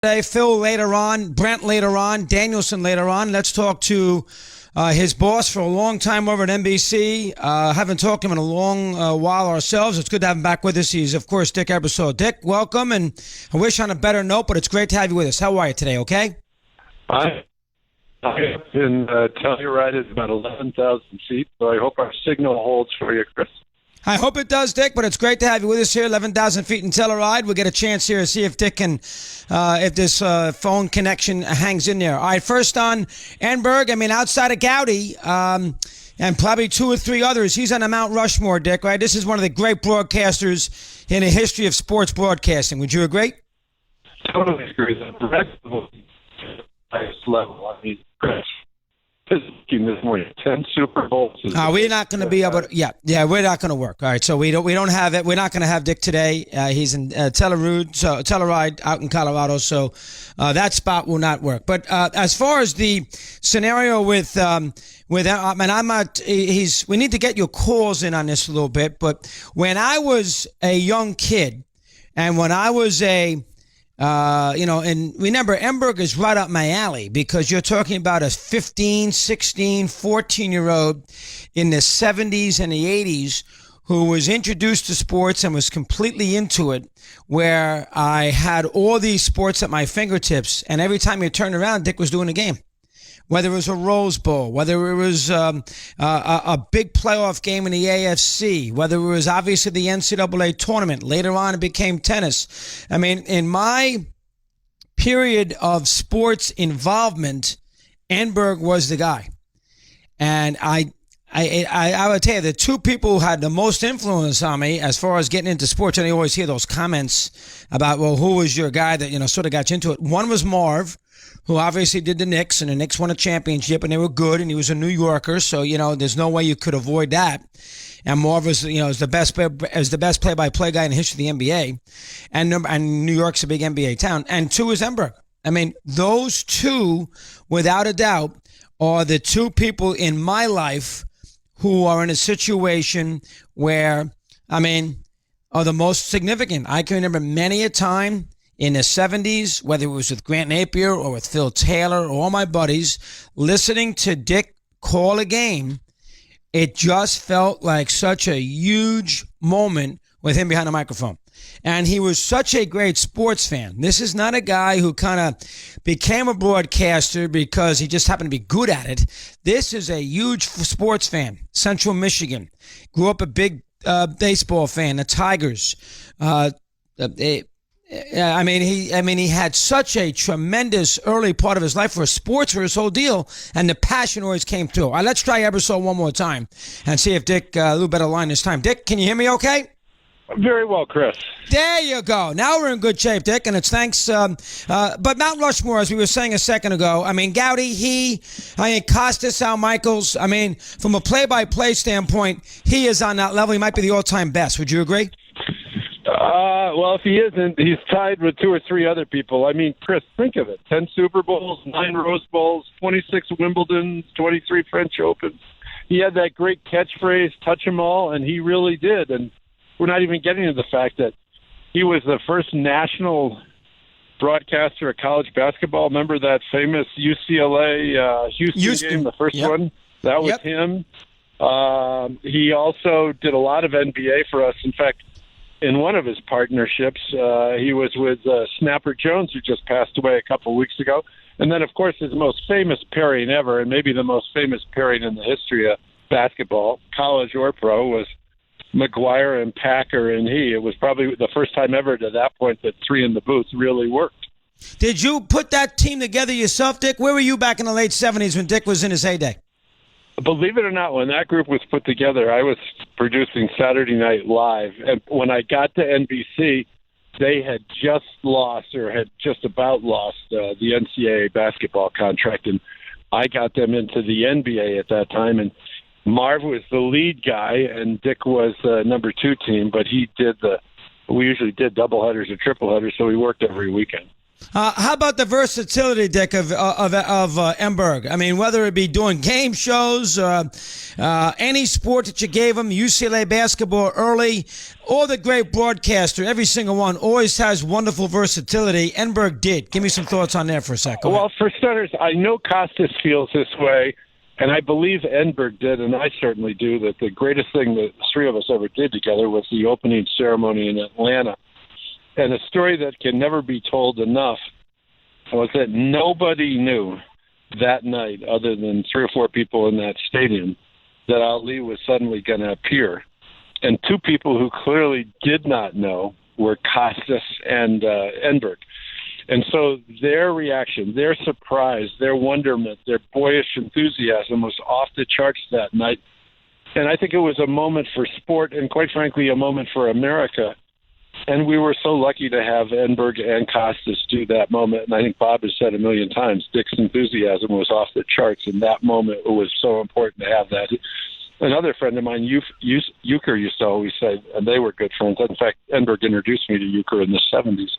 Today, Phil later on, Brent later on, Danielson later on. Let's talk to his boss for a long time over at NBC. Haven't talked to him in a long while ourselves. It's good to have him back with us. He's, of course, Dick Ebersol. Dick, welcome, and I wish on a better note, but it's great to have you with us. How are you today, okay? I can tell you right, it's about 11,000 feet, so I hope our signal holds for you, Chris. I hope it does, Dick, but it's great to have you with us here, 11,000 feet in Telluride. We'll get a chance here to see if Dick can, if this phone connection hangs in there. All right, first on Enberg, outside of Gowdy, and probably two or three others, he's on the Mount Rushmore, Dick, right? This is one of the great broadcasters in the history of sports broadcasting. Would you agree? Totally agree. The rest of the highest level. I mean, Chris, this morning, 10 Super Bowls. We're not going to be able to. Yeah, we're not going to work. All right, so we don't have it. We're not going to have Dick today. He's in Telluride out in Colorado, so that spot will not work. But as far as the scenario with I'm not. We need to get your calls in on this a little bit. But when I was a young kid, and when I was and remember, Enberg is right up my alley because you're talking about a 15, 16, 14-year-old in the 70s and the 80s who was introduced to sports and was completely into it, where I had all these sports at my fingertips, and every time you turned around, Dick was doing a game. Whether it was a Rose Bowl, whether it was a big playoff game in the AFC, whether it was obviously the NCAA tournament. Later on, it became tennis. I mean, in my period of sports involvement, Enberg was the guy. And I would tell you, the two people who had the most influence on me as far as getting into sports, and you always hear those comments about, well, who was your guy that, sort of got you into it? One was Marv, who obviously did the Knicks, and the Knicks won a championship, and they were good, and he was a New Yorker, so, there's no way you could avoid that. And Marv was, is the best play-by-play guy in the history of the NBA, and New York's a big NBA town. And two is Enberg. I mean, those two, without a doubt, are the two people in my life who are in a situation where, are the most significant. I can remember many a time in the 70s, whether it was with Grant Napier or with Phil Taylor or all my buddies, listening to Dick call a game, it just felt like such a huge moment with him behind the microphone. And he was such a great sports fan. This is not a guy who kind of became a broadcaster because he just happened to be good at it. This is a huge sports fan. Central Michigan. Grew up a big baseball fan, the Tigers. He had such a tremendous early part of his life for sports, for his whole deal, and the passion always came through. All right, let's try Ebersol one more time and see if Dick a little better line this time. Dick, can you hear me okay? Very well, Chris. There you go. Now we're in good shape, Dick, and it's thanks. But Mount Rushmore, as we were saying a second ago, Gowdy, Costas, Al Michaels, from a play-by-play standpoint, he is on that level. He might be the all-time best. Would you agree? Well, if he isn't, he's tied with two or three other people. Chris, think of it. 10 Super Bowls, 9 Rose Bowls, 26 Wimbledons, 23 French Opens. He had that great catchphrase, touch 'em all, and he really did. And we're not even getting to the fact that he was the first national broadcaster of college basketball. Remember that famous UCLA Houston game, the first one? That was him. He also did a lot of NBA for us. In fact, in one of his partnerships, he was with Snapper Jones, who just passed away a couple of weeks ago. And then, of course, his most famous pairing ever, and maybe the most famous pairing in the history of basketball, college or pro, was McGuire and Packer and he. It was probably the first time ever to that point that three in the booth really worked. Did you put that team together yourself, Dick? Where were you back in the late 70s when Dick was in his heyday? Believe it or not, when that group was put together, I was producing Saturday Night Live. And when I got to NBC, they had just lost or had just about lost the NCAA basketball contract. And I got them into the NBA at that time. And Marv was the lead guy, and Dick was the number 2 team. But we usually did doubleheaders or tripleheaders, so we worked every weekend. How about the versatility, Dick, of Enberg? I mean, whether it be doing game shows, any sport that you gave him, UCLA basketball early, or the great broadcaster, every single one always has wonderful versatility. Enberg did. Give me some thoughts on that for a second. Well, for starters, I know Costas feels this way, and I believe Enberg did, and I certainly do, that the greatest thing that the three of us ever did together was the opening ceremony in Atlanta. And a story that can never be told enough was that nobody knew that night, other than 3 or 4 people in that stadium, that Ali was suddenly going to appear. And 2 people who clearly did not know were Costas and Enberg. And so their reaction, their surprise, their wonderment, their boyish enthusiasm was off the charts that night. And I think it was a moment for sport and, quite frankly, a moment for America. And we were so lucky to have Enberg and Costas do that moment. And I think Bob has said a million times, Dick's enthusiasm was off the charts. And that moment, it was so important to have that. Another friend of mine, Euchre, used to always say, and they were good friends. In fact, Enberg introduced me to Euchre in the 70s,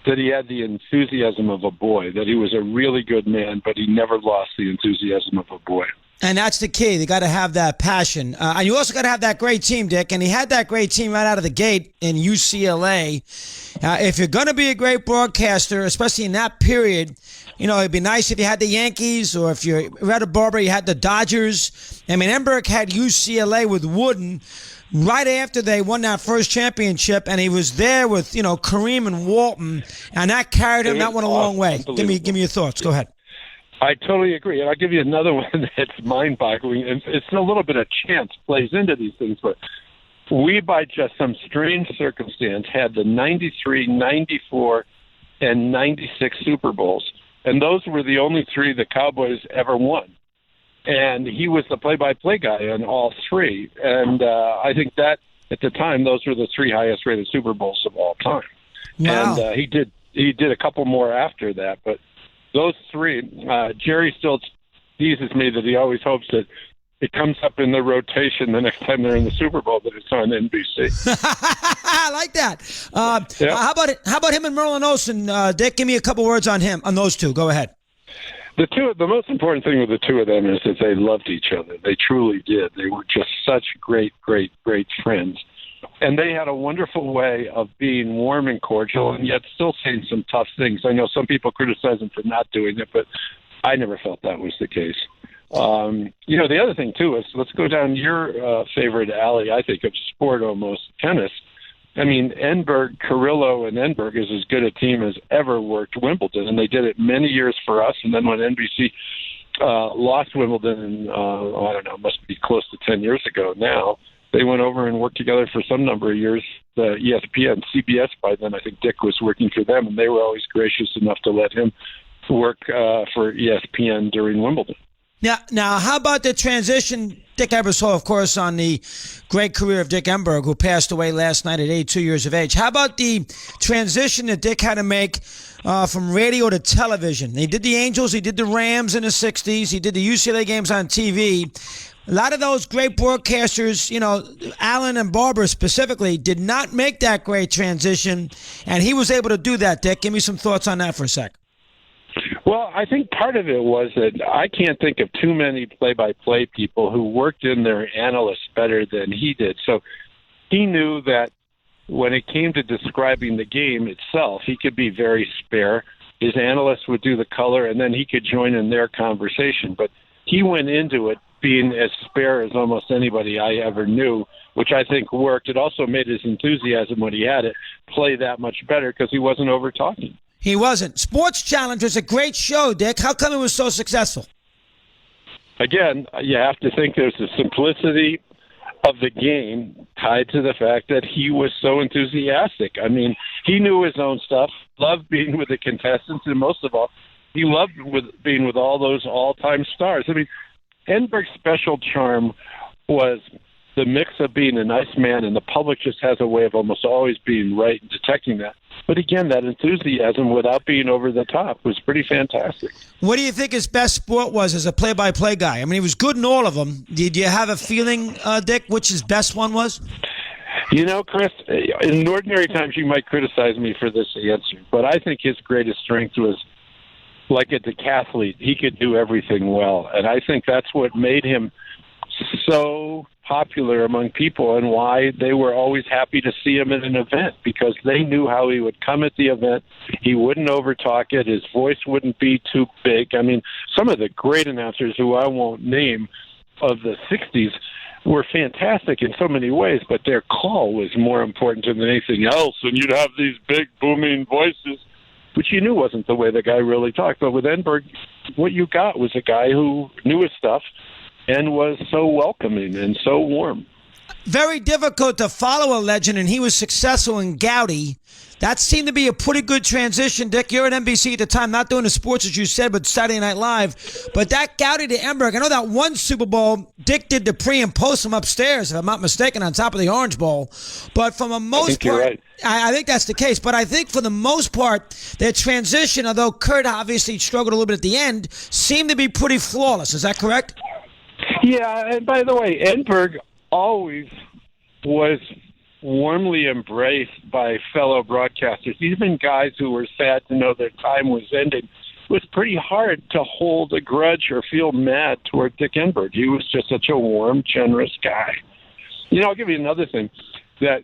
that he had the enthusiasm of a boy, that he was a really good man, but he never lost the enthusiasm of a boy. And that's the key. They got to have that passion. And you also got to have that great team, Dick. And he had that great team right out of the gate in UCLA. If you're going to be a great broadcaster, especially in that period, you know, it'd be nice if you had the Yankees, or if you're Red Barber, you had the Dodgers. I mean, Enberg had UCLA with Wooden right after they won that first championship, and he was there with, you know, Kareem and Walton, and that carried him. That went a long way. Give me your thoughts. Go ahead. I totally agree. And I'll give you another one that's mind-boggling. And it's a little bit of chance plays into these things, but we, by just some strange circumstance, had the 93, 94, and 96 Super Bowls. And those were the only 3 the Cowboys ever won. And he was the play-by-play guy on all 3. And I think that, at the time, those were the 3 highest-rated Super Bowls of all time. Wow. And he did a couple more after that, but those 3, Jerry still teases me that he always hopes that it comes up in the rotation the next time they're in the Super Bowl, that it's on NBC. I like that. Yeah. How about him and Merlin Olsen? Dick, give me a couple words on him, on those 2. Go ahead. The most important thing with the 2 of them is that they loved each other. They truly did. They were just such great, great, great friends. And they had a wonderful way of being warm and cordial, and yet still saying some tough things. I know some people criticize them for not doing it, but I never felt that was the case. You know, the other thing, too, is let's go down your favorite alley, I think, of sport almost, tennis. I mean, Enberg, Carrillo, and Enberg is as good a team as ever worked Wimbledon, and they did it many years for us. And then when NBC lost Wimbledon, in, I don't know, must be close to 10 years ago now, they went over and worked together for some number of years. ESPN, CBS by then, I think Dick was working for them, and they were always gracious enough to let him work for ESPN during Wimbledon. Now, how about the transition? Dick Ebersol, of course, on the great career of Dick Enberg, who passed away last night at 82 years of age. How about the transition that Dick had to make from radio to television? He did the Angels, he did the Rams in the 60s, he did the UCLA games on TV. A lot of those great broadcasters, you know, Allen and Barber specifically, did not make that great transition, and he was able to do that, Dick. Give me some thoughts on that for a sec. Well, I think part of it was that I can't think of too many play-by-play people who worked in their analysts better than he did. So he knew that when it came to describing the game itself, he could be very spare. His analysts would do the color, and then he could join in their conversation. But he went into it being as spare as almost anybody I ever knew, which I think worked. It also made his enthusiasm when he had it play that much better because he wasn't over-talking. He wasn't. Sports Challenge was a great show, Dick. How come it was so successful? Again, you have to think there's the simplicity of the game tied to the fact that he was so enthusiastic. I mean, he knew his own stuff, loved being with the contestants, and most of all, he loved being with all those all-time stars. I mean, Enberg's special charm was the mix of being a nice man, and the public just has a way of almost always being right and detecting that. But again, that enthusiasm without being over the top was pretty fantastic. What do you think his best sport was as a play-by-play guy? I mean, he was good in all of them. Did you have a feeling, Dick, which his best one was? You know, Chris, in ordinary times you might criticize me for this answer, but I think his greatest strength was like a decathlete. He could do everything well, and I think that's what made him so popular among people and why they were always happy to see him at an event, because they knew how he would come at the event. He wouldn't overtalk it. His voice wouldn't be too big. I mean, some of the great announcers who I won't name of the 60s were fantastic in so many ways, but their call was more important than anything else, and you'd have these big booming voices, which you knew wasn't the way the guy really talked. But with Enberg, what you got was a guy who knew his stuff and was so welcoming and so warm. Very difficult to follow a legend, and he was successful in Gowdy. That seemed to be a pretty good transition. Dick, you're at NBC at the time, not doing the sports as you said, but Saturday Night Live. But that Gowdy to Enberg, I know that one Super Bowl, Dick did the pre and post from upstairs, if I'm not mistaken, on top of the Orange Bowl. But for the most part, right. I think that's the case. But I think for the most part, their transition, although Kurt obviously struggled a little bit at the end, seemed to be pretty flawless. Is that correct? Yeah, and by the way, Enberg always was warmly embraced by fellow broadcasters, even guys who were sad to know their time was ending. It was pretty hard to hold a grudge or feel mad toward Dick Enberg. He was just such a warm, generous guy. You know, I'll give you another thing that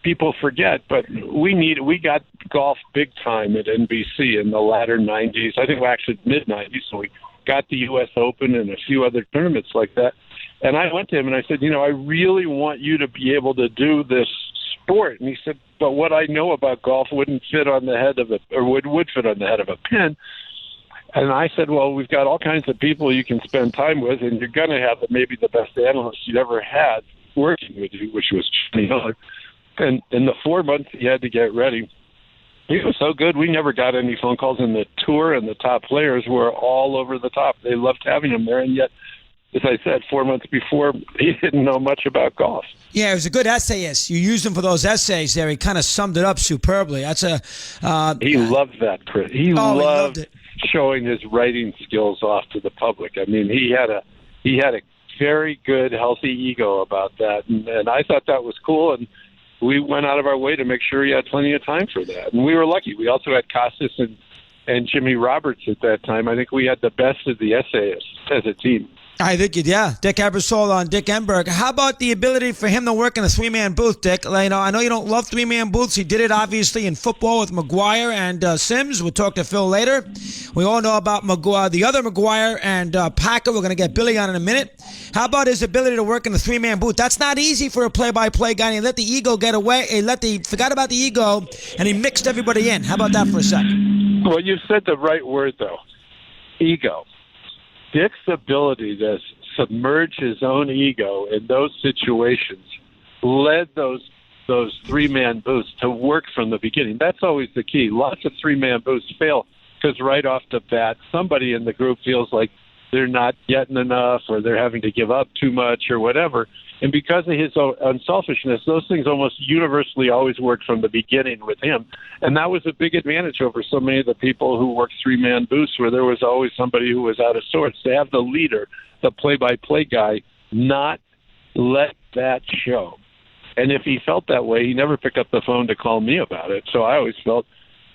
people forget, but we got golf big time at NBC in the latter 90s. I think actually mid-90s, so we got the U.S. Open and a few other tournaments like that. And I went to him and I said, you know, I really want you to be able to do this sport. And he said, but what I know about golf wouldn't fit on the head of would fit on the head of a pin. And I said, well, we've got all kinds of people you can spend time with, and you're going to have maybe the best analyst you ever had working with you, which was Johnny Miller. And in the 4 months he had to get ready, he was so good, we never got any phone calls, and the tour and the top players were all over the top. They loved having him there, and yet, as I said, 4 months before, he didn't know much about golf. Yeah, he was a good essayist. You used him for those essays there. He kind of summed it up superbly. That's he loved that, Chris. He loved it. Showing his writing skills off to the public. I mean, he had a very good, healthy ego about that, and I thought that was cool, and we went out of our way to make sure he had plenty of time for that. And we were lucky. We also had Costas and Jimmy Roberts at that time. I think we had the best of the essayists as a team. I think yeah. Dick Ebersol on Dick Enberg. How about the ability for him to work in a three-man booth, Dick? You know, I know you don't love three-man booths. He did it, obviously, in football with McGuire and Sims. We'll talk to Phil later. We all know about McGuire, the other McGuire and Packer. We're going to get Billy on in a minute. How about his ability to work in a three-man booth? That's not easy for a play-by-play guy. And he let the ego get away. He forgot about the ego, and he mixed everybody in. How about that for a second? Well, you said the right word, though. Ego. Dick's ability to submerge his own ego in those situations led those three-man booths to work from the beginning. That's always the key. Lots of three-man booths fail because right off the bat, somebody in the group feels like they're not getting enough or they're having to give up too much or whatever. And because of his unselfishness, those things almost universally always worked from the beginning with him. And that was a big advantage over so many of the people who worked three-man booths where there was always somebody who was out of sorts. To have the leader, the play-by-play guy, not let that show. And if he felt that way, he never picked up the phone to call me about it. So I always felt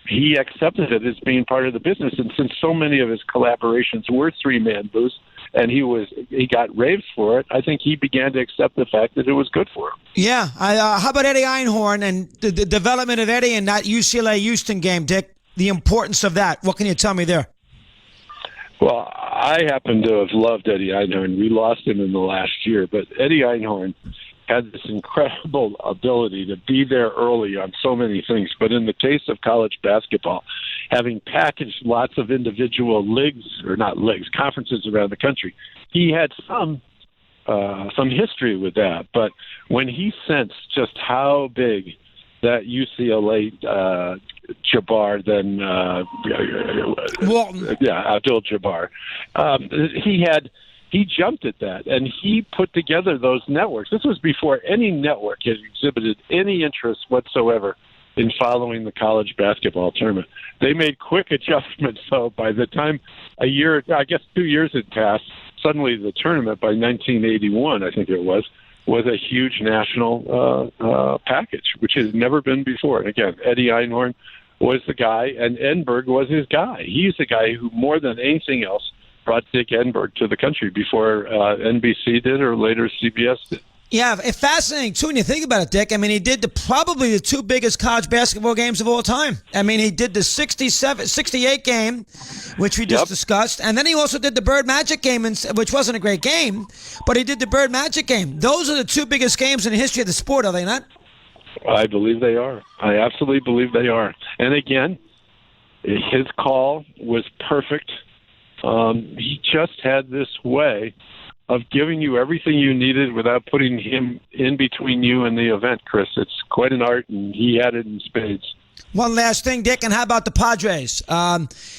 he accepted it as being part of the business. And since so many of his collaborations were three-man booths, and he got raves for it, I think he began to accept the fact that it was good for him. Yeah. How about Eddie Einhorn and the development of Eddie in that UCLA-Houston game, Dick? The importance of that. What can you tell me there? Well, I happen to have loved Eddie Einhorn. We lost him in the last year, but Eddie Einhorn had this incredible ability to be there early on so many things. But in the case of college basketball, having packaged lots of individual conferences around the country, he had some history with that. But when he sensed just how big that UCLA Jabbar, then Abdul-Jabbar, he jumped at that, and he put together those networks. This was before any network had exhibited any interest whatsoever in following the college basketball tournament. They made quick adjustments, though. By the time 2 years had passed, suddenly the tournament, by 1981, I think it was, was a huge national package, which has never been before. And again, Eddie Einhorn was the guy, and Enberg was his guy. He's the guy who, more than anything else, brought Dick Enberg to the country before NBC did or later CBS did. Yeah, it's fascinating, too, when you think about it, Dick. I mean, he did probably the two biggest college basketball games of all time. I mean, he did the 68 game, which we just discussed, and then he also did the Bird Magic game, which wasn't a great game, but he did the Bird Magic game. Those are the two biggest games in the history of the sport, are they not? I believe they are. I absolutely believe they are. And again, his call was perfect. He just had this way of giving you everything you needed without putting him in between you and the event, Chris. It's quite an art, and he had it in spades. One last thing, Dick, and how about the Padres?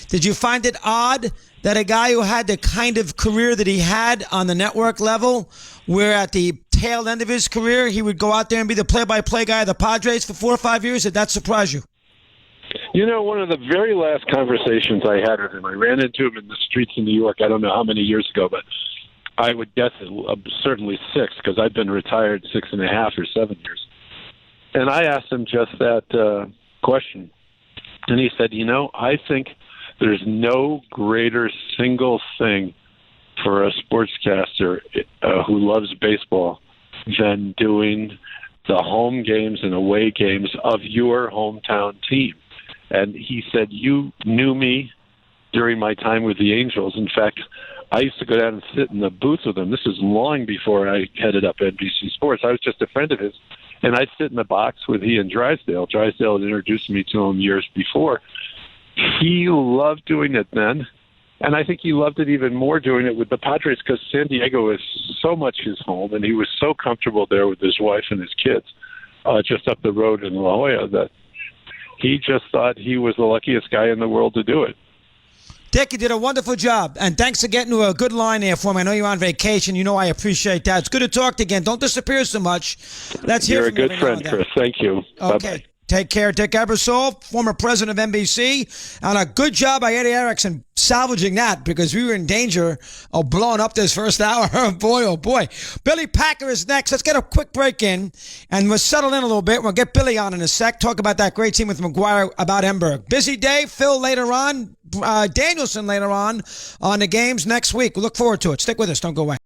Did you find it odd that a guy who had the kind of career that he had on the network level, where at the tail end of his career, he would go out there and be the play-by-play guy of the Padres for 4 or 5 years? Did that surprise you? You know, one of the very last conversations I had with him, I ran into him in the streets of New York, I don't know how many years ago, but I would guess certainly 6, because I've been retired 6.5 or 7 years. And I asked him just that question. And he said, I think there's no greater single thing for a sportscaster who loves baseball than doing the home games and away games of your hometown team. And he said, you knew me during my time with the Angels. In fact, I used to go down and sit in the booth with him. This is long before I headed up NBC Sports. I was just a friend of his. And I'd sit in the box with he and Drysdale. Drysdale had introduced me to him years before. He loved doing it then. And I think he loved it even more doing it with the Padres, because San Diego is so much his home, and he was so comfortable there with his wife and his kids just up the road in La Jolla that he just thought he was the luckiest guy in the world to do it. Dick, you did a wonderful job, and thanks for getting to a good line there for me. I know you're on vacation. I appreciate that. It's good to talk to you again. Don't disappear so much. Let's hear You're from you. You're a good friend, Chris. Thank you. Okay. Bye-bye. Take care, Dick Ebersol, former president of NBC, and a good job by Eddie Erickson salvaging that, because we were in danger of blowing up this first hour. Boy, oh boy. Billy Packer is next. Let's get a quick break in, and we'll settle in a little bit. We'll get Billy on in a sec, talk about that great team with McGuire about Enberg. Busy day. Phil later on, Danielson later on the games next week. We look forward to it. Stick with us. Don't go away.